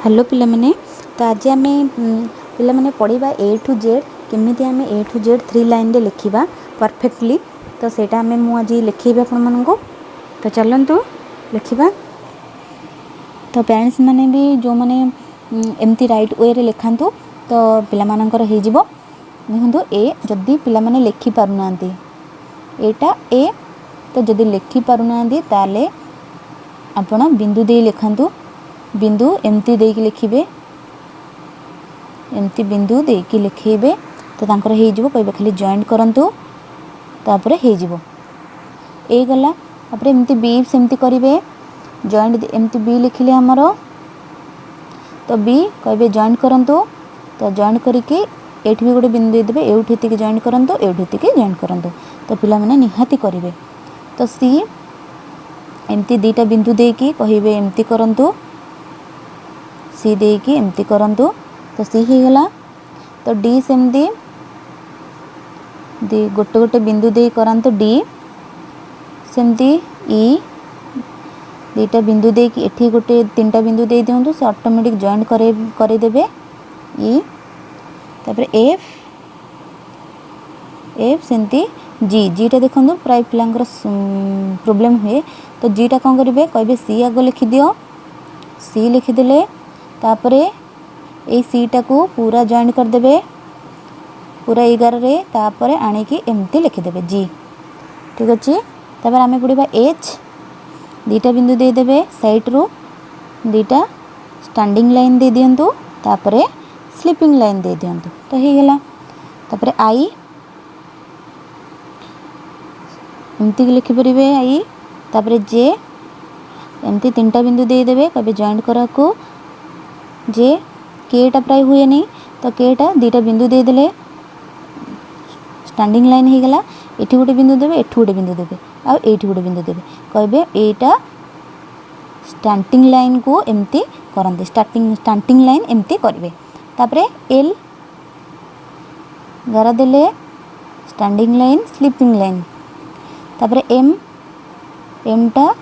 Hello पिला माने तो आज आम पिला माने पढ़ा ए टू जेड केमिति आम ए टू जेड 3 लाइन रे लिखिबा परफेक्टली। तो सेटा आम मुझे लिखेबी आपण मानू। तो चलतु लिखिबा। तो पेरेंट्स माने भी जो माने एमती राइट वे रे लिखंतु तो पिला मानकर हो जिवो। देखंतु ए जदी पिला माने लिखि पारु नांती एटा ए, तो जदी लिखि पारु नांती ताले आपण बिंदु दे लिखंतु। बिंदु एमती देकी लिखिबे, एमती बिंदु देकी लिखेबे तो तांकर हे जिवो। कहबे खाली जॉइंट करंतु तापर हे जिवो ए गला। तापर एमती बी सेमती करिवे, जॉइंट एमती बी लिखिले हमरो तो बी कहबे जॉइंट करंतु। तो जॉइंट करके एठी भी गोटे बिंदु दे देबे, एउठी तिके जॉइंट करंतु, एउठी तिके जॉइंट करंतु। तो पिला माने निहाती करिवे। तो सी एमती दीटा बिंदु देकी कहबे एमती करंतु, सी देकी एमती करंतु। तो सी ही गला। तो डी सेमती दी गोटे गोटे बिंदु दे करंतु, डी सेमती ई दीटा बिंदु दे कि एठी गोटे तीनटा बिंदु दे दियंतु, से ऑटोमेटिक जॉइंट करे देबे ई। तापर एफ, एफ सेमती जी, जीटा देखंतु प्राय पिलांकर प्रॉब्लम हुए। तो जीटा कौन करिवे कहबे सी आगो लिखि दियो, सी लिखि देले तापरे ए सीटा को पूरा जॉइंट कर देबे पूरा 11 रे। तापरे आनी की एमती लिखि देबे जी। ठीक अछि। तापर आमे पढिबा एच, दीटा बिंदु दे देबे साइड रो, दीटा स्टैंडिंग लाइन दे दियंतु, तापरे स्लीपिंग लाइन दे दियंतु। तो हे गेला। तापरे आई एमती लिखि परिबे आई। तापरे जे एमती तीनटा बिंदु दे देबे, कहबे जॉइंट करा को जे। केटा प्राय हुए नहीं, तो केटा दीटा बिंदु दे देले स्टैंडिंग लाइन हो गला। एठी गोटे बिंदु देबे, एठी गोटे बिंदु देबे, आ एठी गोटे बिंदु देबे, कहबे एटा स्टैंडिंग लाइन को एमती करंते, स्टैंडिंग लाइन एमती करबे। तापरे एल गारा देले स्टैंडिंग लाइन, स्लीपिंग लाइन। तापरे एम, एमटा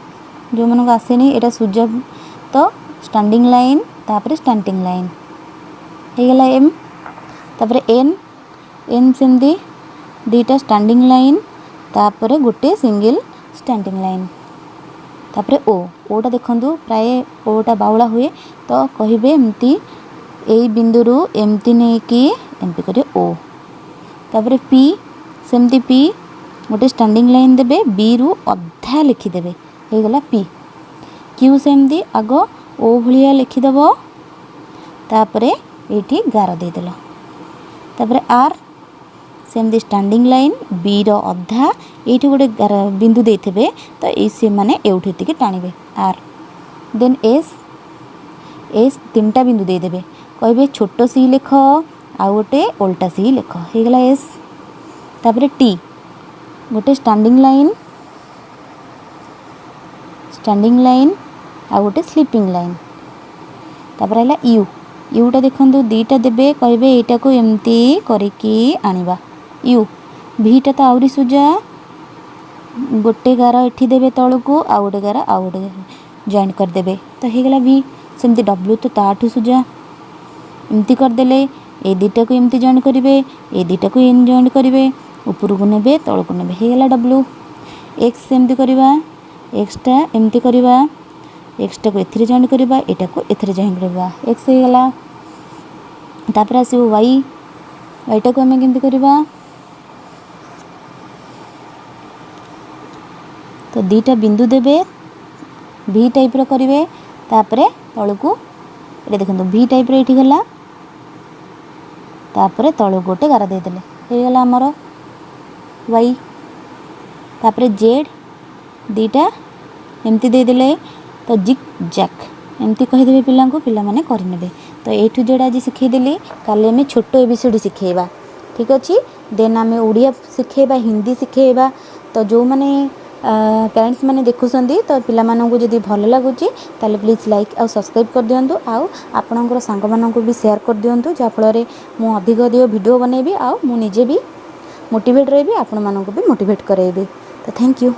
जो मन को आसेनी एटा सुजा, तो स्टैंडिंग लाइन तापरे स्टैंडिंग लाइन हो गला एम। तापरे एन, एन सेमती दीटा स्टैंडिंग लाइन तापरे गोटे सिंगल स्टैंडिंग लाइन। तापरे ओ, ओटा देखंतु प्राय ओटा बावला हुए। तो कहिबे एमती ए बिंदु रु एमती नै कि एमती करे ओ। तापरे पी सेमती पी गोटे स्टैंडिंग लाइन देबे, बी रु अधा लिखि देबे हो गला पी। क्यू सेमती आगो ओ भलिया लिखि दबो, तापरे एठी गार दे देलो। तापरे आर सेमती स्टैंडिंग लाइन, बी रो अधा एठी गोटे बिंदु देथिबे, तो एसी माने एउठी तिके टाणिबे आर। देन एस, एस तीनटा बिंदु दे देबे, कहबे छोटो सी लिख आ गोटे उल्टा सी लिख हो गला एस। तापरे टी गोटे स्टैंडिंग लाइन, स्टैंडिंग लाइन आ गोटे स्लीपिंग लाइन। तापर है यू, यूटा देखंतु दीटा देबे, कहबे एटा को एमती करिकी आनिबा यू। भीटा तो आउरी सुजा, गोटे गार एठी देबे तळको, आ गोटे गार आ गोटे जॉइंट कर देबे, तो हे गला वी। सेमती डब्ल्यू तो ताठू सुजा एमती कर देले, ए दीटा को एमती जॉइंट करिवे, ए दीटा को एन जॉइंट करिवे, ऊपर को नेबे तळको नेबे, हे गला डब्ल्यू। एक्स सेमती करिवा, एक्सटा एमती करिवा, एक्सटा को एथिरे जॉइंट करिवा, एटा को एथिरे जॉइंट करिवा, एक्स हो गला। तापर आसीबो वाई, वाईटा को हमें केमती करिवा, तो दीटा बिंदु देबे भी टाइप रो करिवे, तापरे तळको एटा देखंतु भी टाइप रो एठी गला, तापरे तळको गोटे गारा दे देले हे गला हमरो वाई। तापरे जेड दीटा एमती दे देले, तो जिक जैक एमती कहीदेवे पिला को, पिला माने करिनेबे। तो ए टू जेड आज शिखेदेली, काले आम छोट एबीसीडी शिखेबा। ठीक अच्छे। देन आम ओडिया शिखेबा, हिंदी शिखेबा। तो जो मैंने पेरेंट्स मैंने देखुंट तो पिलामानंकु जदि भल लगुच ताले प्लीज लाइक आ सब्सक्राइब कर दिंतु, आउ आपणकर सांग मानंकु भी शेयर कर दिंतु, जहाँफल मु अधिक अधिक वीडियो बनैबी, आउ मु निजे भी मोटिवेट रही, आपण मानंकु भी मोटिवेट करेबी। तो थैंक यू।